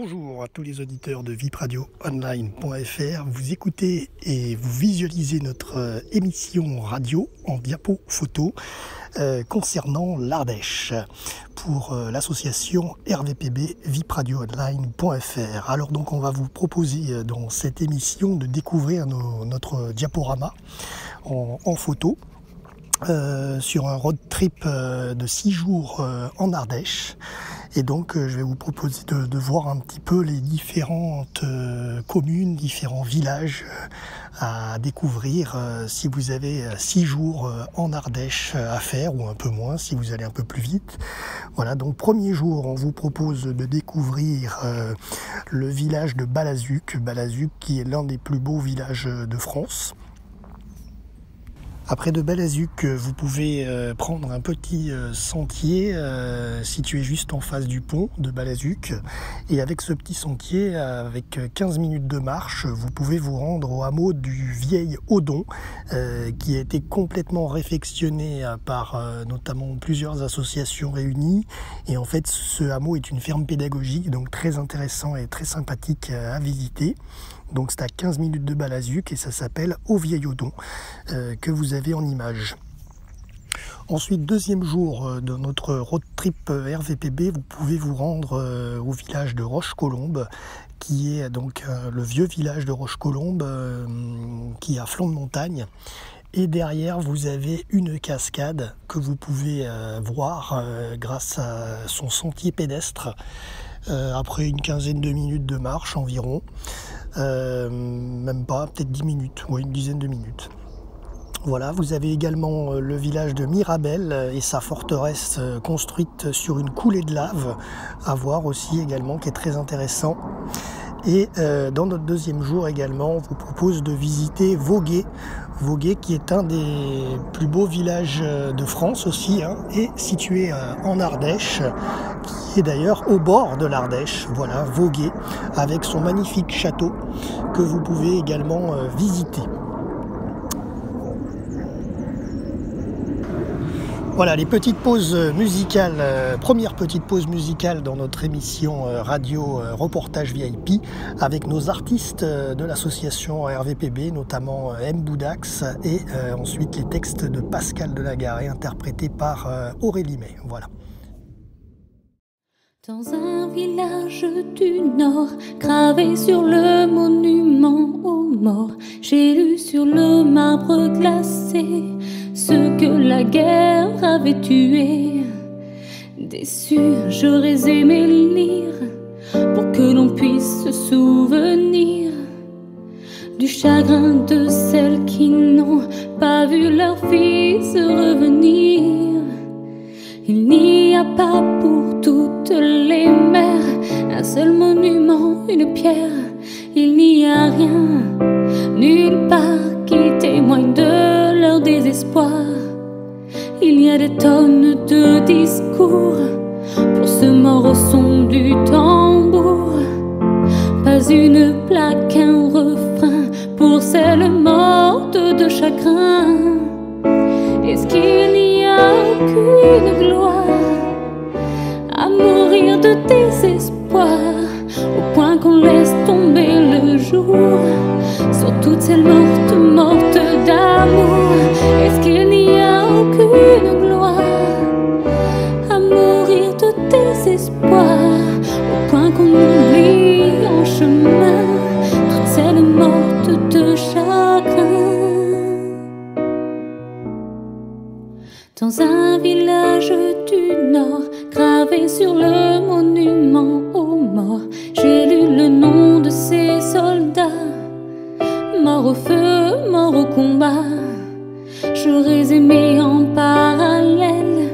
Bonjour à tous les auditeurs de vipradioonline.fr. Vous écoutez et vous visualisez notre émission radio en diapo photo concernant l'Ardèche pour l'association RVPB vipradioonline.fr. Alors donc on va vous proposer dans cette émission de découvrir notre diaporama en photo sur un road trip de 6 jours en Ardèche. Et donc je vais vous proposer de voir un petit peu les différentes communes, différents villages à découvrir si vous avez 6 jours en Ardèche à faire, ou un peu moins si vous allez un peu plus vite. Voilà, donc premier jour, on vous propose de découvrir le village de Balazuc, qui est l'un des plus beaux villages de France. Après de Balazuc, vous pouvez prendre un petit sentier situé juste en face du pont de Balazuc. Et avec ce petit sentier, avec 15 minutes de marche, vous pouvez vous rendre au hameau du Vieil Audon, qui a été complètement réfectionné par notamment plusieurs associations réunies. Et en fait, ce hameau est une ferme pédagogique, donc très intéressant et très sympathique à visiter. Donc c'est à 15 minutes de Balazuc et ça s'appelle Au Vieil Audon, que vous avez en image. Ensuite, deuxième jour de notre road trip RVPB, vous pouvez vous rendre au village de Roche-Colombe, qui est donc le vieux village de Roche-Colombe, qui est à flanc de montagne. Et derrière, vous avez une cascade que vous pouvez voir grâce à son sentier pédestre, après une quinzaine de minutes de marche environ. Même pas, peut-être 10 minutes, ou une dizaine de minutes. Voilà, vous avez également le village de Mirabel et sa forteresse construite sur une coulée de lave à voir aussi également, qui est très intéressant. Et dans notre deuxième jour également, on vous propose de visiter Vogué, qui est un des plus beaux villages de France aussi, et situé en Ardèche, qui est d'ailleurs au bord de l'Ardèche. Voilà, Vogué, avec son magnifique château que vous pouvez également visiter. Voilà, les petites pauses musicales, première petite pause musicale dans notre émission radio reportage VIP avec nos artistes de l'association RVPB, notamment M. Boudax, et ensuite les textes de Pascal Delagaré interprétés par Aurélie May. Voilà. Dans un village du Nord, gravé sur le monument aux morts, j'ai lu sur le marbre glacé ce que la guerre avait tué. Déçu, j'aurais aimé lire pour que l'on puisse se souvenir du chagrin de celles qui n'ont pas vu leur fils revenir. Il n'y a pas pour toutes les mères un seul monument, une pierre. Il n'y a rien, nulle part, qui témoigne de leur désespoir. Il y a des tonnes de discours pour ce mort au son du tambour. Pas une plaque, un refrain pour celles mortes de chagrin. Est-ce qu'il n'y a aucune gloire à mourir de désespoir, au point qu'on laisse tomber le jour sur toutes celles mortes d'amour? Est-ce qu'il n'y a aucune gloire à mourir de désespoir, au point qu'on oublie en chemin toutes celles mortes de chagrin? Dans un village du Nord, gravé sur le monument aux morts, j'ai lu le nom de ces soldats, morts au feu, morts au combat. J'aurais aimé en parallèle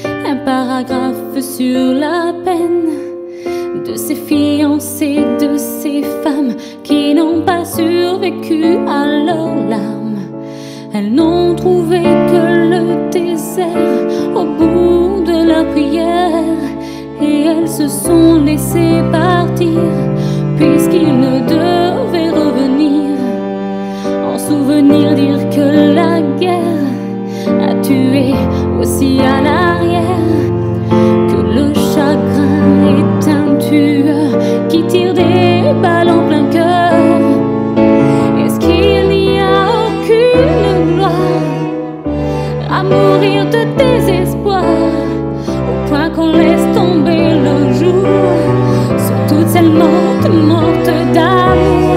un paragraphe sur la peine de ces fiancés, de ces femmes qui n'ont pas survécu à leurs larmes. Elles n'ont trouvé que le désert au bout de la prière, et elles se sont laissées partir puisqu'ils ne devaient revenir. En souvenir dire que la guerre a tué aussi à l'arrière, que le chagrin est un tueur. vue, qui tire des balles en plein cœur. Est-ce qu'il n'y a aucune gloire à mourir de désespoir, au point qu'on laisse tomber le jour sur toutes celles mortes, mortes d'amour?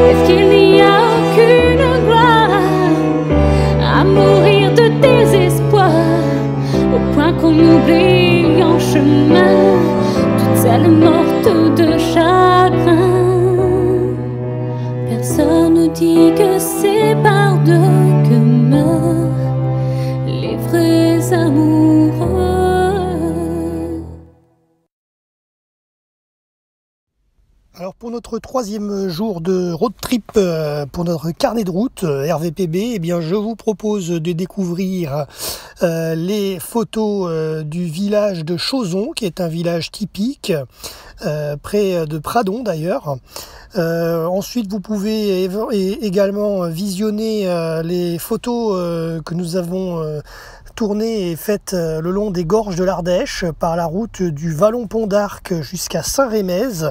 Est-ce qu'il n'y a aucune gloire à mourir de désespoir, au point qu'on oublie en chemin toutes celles mortes de chagrin? Personne ne dit que c'est par deux que meurent les vrais amoureux. Alors pour notre troisième jour de road trip, pour notre carnet de route RVPB, eh bien je vous propose de découvrir les photos du village de Chauzon, qui est un village typique, près de Pradon d'ailleurs. Ensuite vous pouvez également visionner les photos que nous avons tournées et faites le long des gorges de l'Ardèche, par la route du Vallon-Pont d'Arc jusqu'à Saint-Rémez,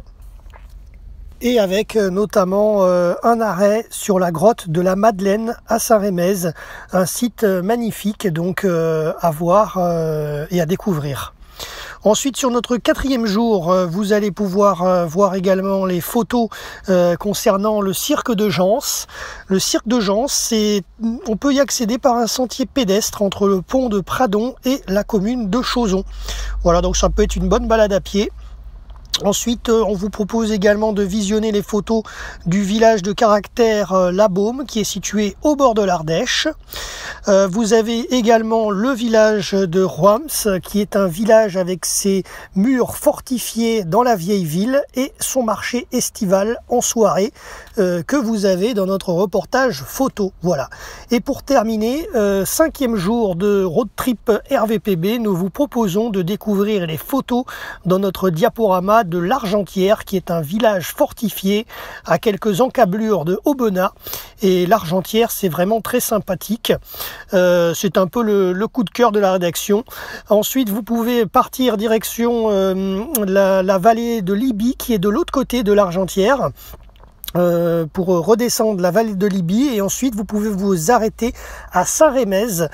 et avec notamment un arrêt sur la grotte de la Madeleine à Saint-Rémez, un site magnifique donc à voir et à découvrir. Ensuite, sur notre quatrième jour, vous allez pouvoir voir également les photos concernant le cirque de Gence. Le cirque de Gence, on peut y accéder par un sentier pédestre entre le pont de Pradon et la commune de Chauzon. Voilà, donc ça peut être une bonne balade à pied. Ensuite, on vous propose également de visionner les photos du village de caractère La Baume, qui est situé au bord de l'Ardèche. Vous avez également le village de Roams, qui est un village avec ses murs fortifiés dans la vieille ville et son marché estival en soirée, que vous avez dans notre reportage photo. Voilà. Et pour terminer, cinquième jour de road trip RVPB, nous vous proposons de découvrir les photos dans notre diaporama de l'Argentière, qui est un village fortifié à quelques encablures de Aubenas. Et l'Argentière, c'est vraiment très sympathique. C'est un peu le coup de cœur de la rédaction. Ensuite, vous pouvez partir direction la vallée de Libye, qui est de l'autre côté de l'Argentière, pour redescendre la vallée de Libye, et ensuite vous pouvez vous arrêter à Saint-Rémez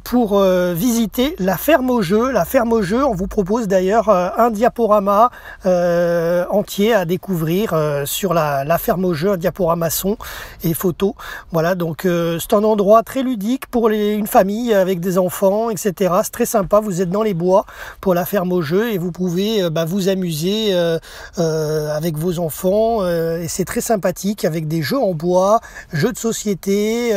pour visiter la ferme aux jeux. La ferme aux jeux, on vous propose d'ailleurs un diaporama entier à découvrir sur la ferme aux jeux, un diaporama son et photo. Voilà, donc c'est un endroit très ludique pour une famille avec des enfants, etc. C'est très sympa, vous êtes dans les bois pour la ferme aux jeux et vous pouvez vous amuser avec vos enfants, et c'est très sympathique avec des jeux en bois, jeux de société,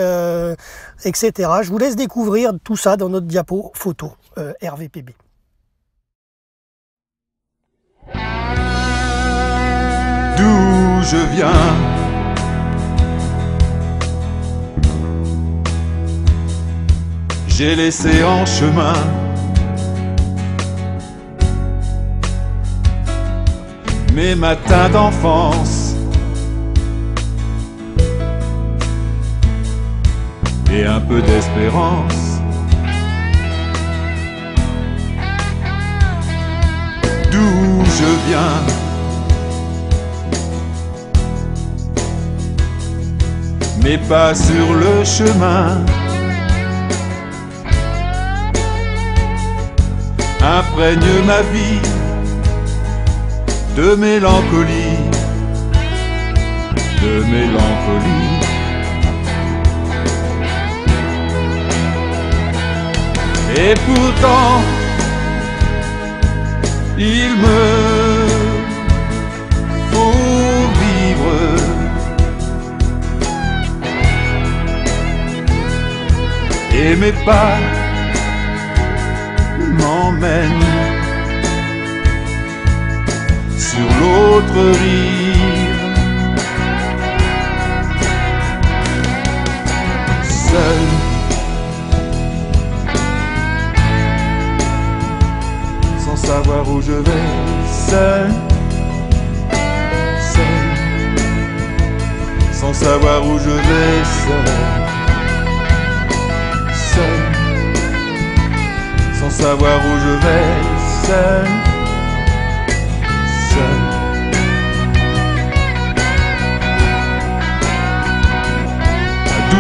etc. Je vous laisse découvrir tout ça dans notre diapo photo RVPB. D'où je viens, j'ai laissé en chemin mes matins d'enfance et un peu d'espérance. D'où je viens, mes pas sur le chemin imprègnent ma vie de mélancolie, de mélancolie. Et pourtant, il me faut vivre. Et mes pas m'emmènent sur l'autre rive. Seul, sans savoir où je vais, seul, seul, sans savoir où je vais, seul, seul, sans savoir où je vais, seul, seul.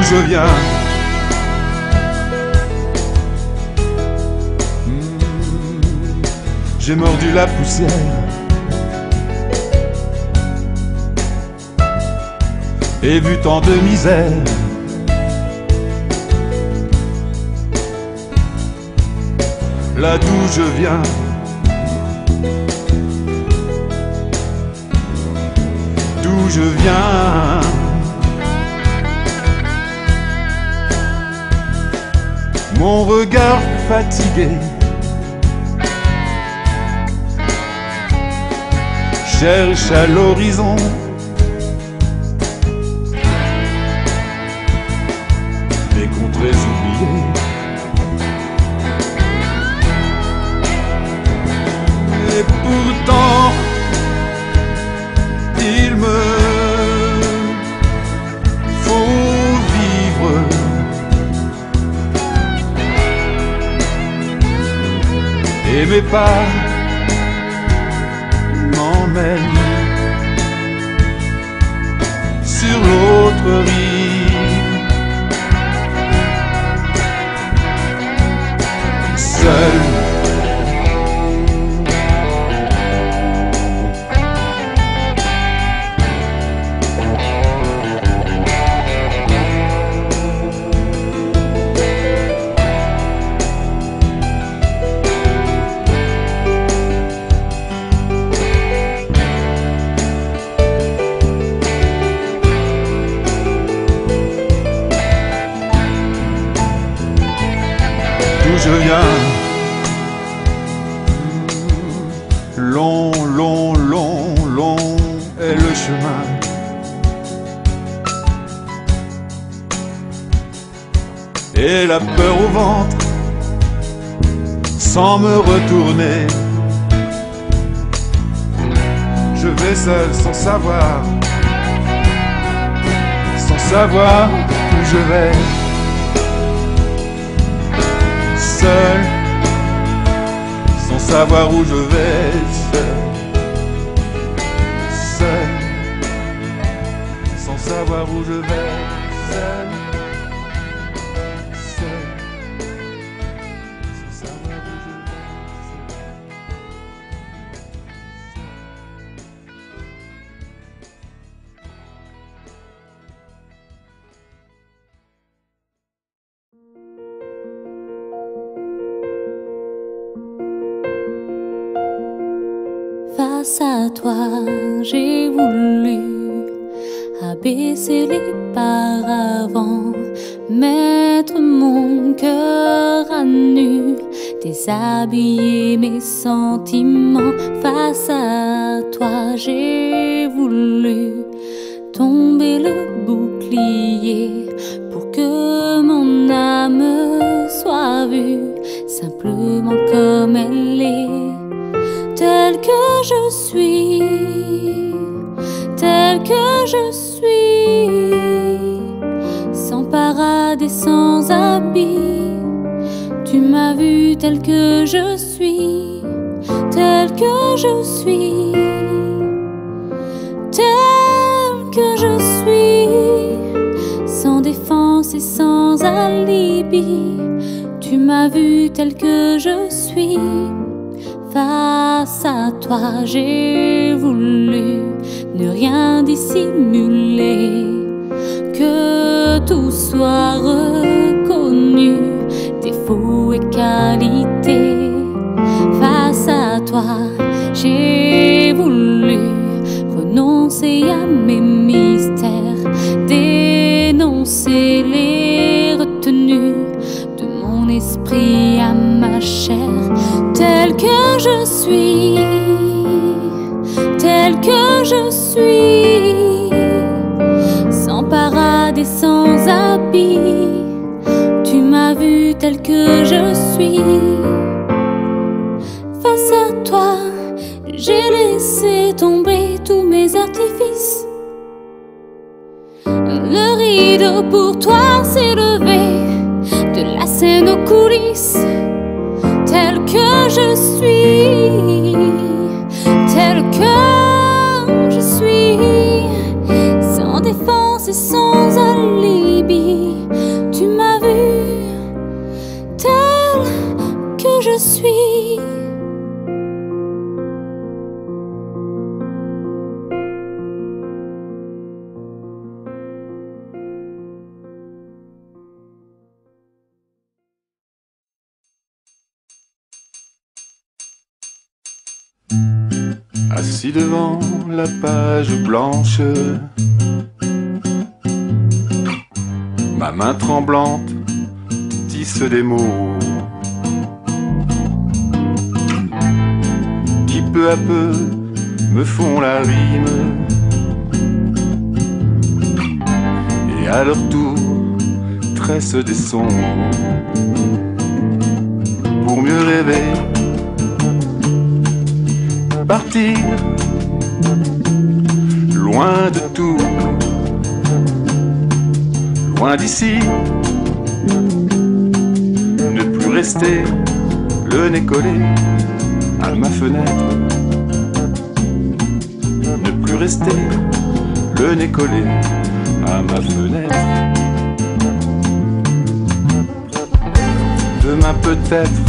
je viens. J'ai mordu la poussière et vu tant de misère. Là d'où je viens, d'où je viens. Mon regard fatigué cherche à l'horizon des contrées oubliées. Et pourtant, il me faut vivre. Et mes pas m'emmènent sur l'autre rive. Seul. Je viens. Long, long, long, long est le chemin. Et la peur au ventre, sans me retourner. Je vais seul sans savoir où je vais. Seul, sans savoir où je vais, seul, sans savoir où je vais, seul, sans savoir où je vais. Face à toi, j'ai voulu abaisser les paravents, mettre mon cœur à nu, déshabiller mes sentiments. Face à toi, j'ai voulu tomber le bouclier pour que mon âme soit vue simplement comme elle est. Telle que je suis, telle que je suis, sans parade et sans habit. Tu m'as vu telle que je suis, telle que je suis, telle que je suis, sans défense et sans alibi. Tu m'as vu telle que je suis. Face à toi, j'ai voulu ne rien dissimuler, que tout soit reconnu, défauts et qualités. Face à toi, j'ai voulu renoncer à mes mystères, dénoncer les retenues de mon esprit à ma chair. Telle que je suis, telle que je suis, sans parade et sans habit. Tu m'as vu telle que je suis. Face à toi, j'ai laissé tomber tous mes artifices. Le rideau pour toi s'est levé, de la scène aux coulisses. Telle que je suis, telle que je suis, sans défense passé sans alibi. Tu m'as vu telle que je suis. Assis devant la page blanche, ma main tremblante tisse des mots qui peu à peu me font la rime, et à leur tour tressent des sons pour mieux rêver. Partir loin de tout, loin d'ici, ne plus rester le nez collé à ma fenêtre, ne plus rester le nez collé à ma fenêtre. Demain peut-être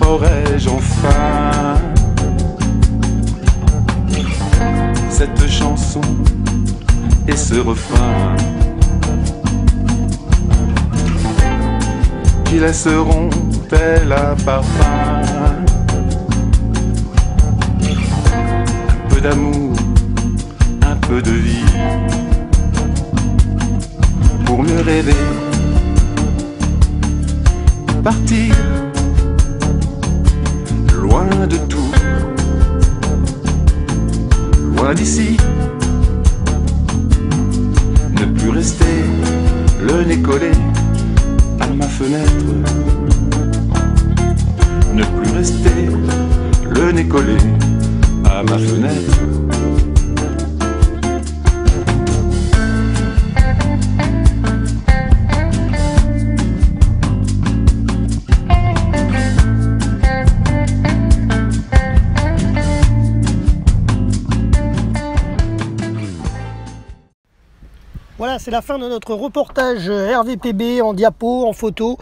aurai-je enfin cette chanson et ce refrain qui laisseront tel un parfum, un peu d'amour, un peu de vie, pour mieux rêver, partir loin de tout, loin d'ici, ne plus rester le nez collé à ma fenêtre, ne plus rester le nez collé à ma fenêtre. Voilà, c'est la fin de notre reportage RVPB en diapo, en photo,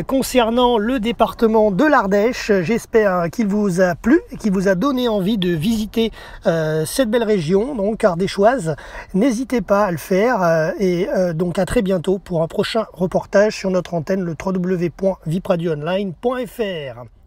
concernant le département de l'Ardèche. J'espère qu'il vous a plu et qu'il vous a donné envie de visiter cette belle région, donc ardéchoise. N'hésitez pas à le faire et donc à très bientôt pour un prochain reportage sur notre antenne, le www.vipradioonline.fr.